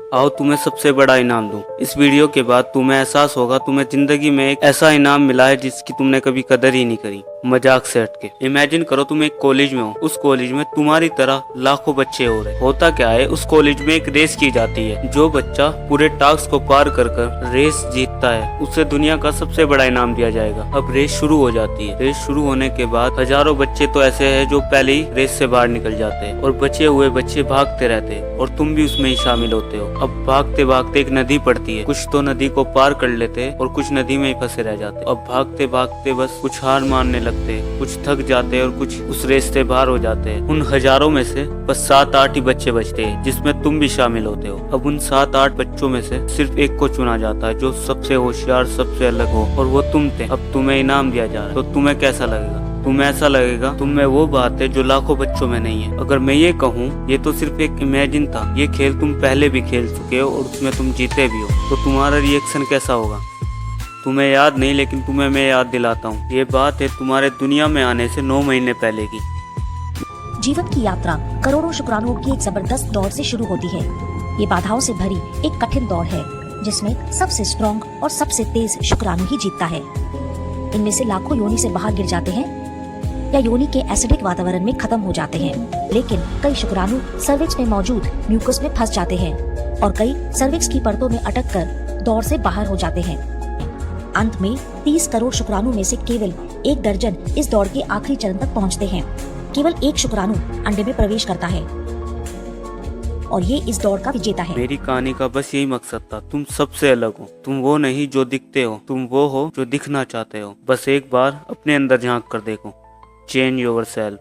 आओ तुम्हें सबसे बड़ा इनाम दूं। इस वीडियो के बाद तुम्हें एहसास होगा तुम्हें जिंदगी में एक ऐसा इनाम मिला है जिसकी तुमने कभी कदर ही नहीं करी। मजाक से हटके इमेजिन करो तुम एक कॉलेज में हो। उस कॉलेज में तुम्हारी तरह लाखों बच्चे हो रहे। होता क्या है, उस कॉलेज में एक रेस की जाती है। जो बच्चा पूरे टास्क को पार कर कर रेस जीतता है उसे दुनिया का सबसे बड़ा इनाम दिया जाएगा। अब रेस शुरू हो जाती है। रेस शुरू होने के बाद हजारों बच्चे तो ऐसे हैं जो पहले ही रेस से बाहर निकल जाते हैं और बचे हुए बच्चे भागते रहते हैं और तुम भी उसमें ही शामिल होते हो। अब भागते भागते एक नदी पड़ती है। कुछ तो नदी को पार कर लेते हैं और कुछ नदी में ही फंसे रह जाते। अब भागते भागते बस कुछ हार मानने लगते, कुछ थक जाते और कुछ उस रेस से बाहर हो जाते हैं। उन हजारों में से बस 7-8 ही बच्चे बचते हैं जिसमें तुम भी शामिल होते हो। अब उन 7-8 बच्चों में से सिर्फ एक को चुना जाता है जो सबसे होशियार, सबसे अलग हो, और वो तुम थे। अब तुम्हें इनाम दिया जा रहा है तो तुम्हें कैसा लगेगा? तुम्हें ऐसा लगेगा तुम में वो बात है जो लाखों बच्चों में नहीं है। अगर मैं ये कहूँ ये तो सिर्फ एक इमेजिन था, ये खेल तुम पहले भी खेल चुके हो और उसमें तुम जीते भी हो, तो तुम्हारा रिएक्शन कैसा होगा? तुम्हें याद नहीं, लेकिन तुम्हें मैं याद दिलाता हूँ। ये बात है तुम्हारे दुनिया में आने से 9 महीने पहले की। जीवन की यात्रा करोड़ों शुक्राणुओं की एक जबरदस्त दौड़ से शुरू होती है। ये बाधाओं से भरी एक कठिन दौड़ है जिसमें सबसे स्ट्रॉन्ग और सबसे तेज शुक्राणु ही जीतता है। इनमें से लाखों योनि से बाहर गिर जाते हैं या योनि के एसिडिक वातावरण में खत्म हो जाते हैं, लेकिन कई शुक्राणु सर्विक्स में मौजूद म्यूकस में फंस जाते हैं और कई सर्विक्स की परतों में अटक कर दौड़ से बाहर हो जाते हैं। अंत में 30 करोड़ शुक्राणु में से केवल 1 दर्जन इस दौड़ के आखिरी चरण तक पहुंचते हैं। केवल एक शुक्राणु अंडे में प्रवेश करता है और ये इस दौड़ का विजेता है। मेरी कहानी का बस यही मकसद था, तुम सबसे अलग हो। तुम वो नहीं जो दिखते हो, तुम वो हो जो दिखना चाहते हो। बस एक बार अपने अंदर झांक कर देखो। Change yourself.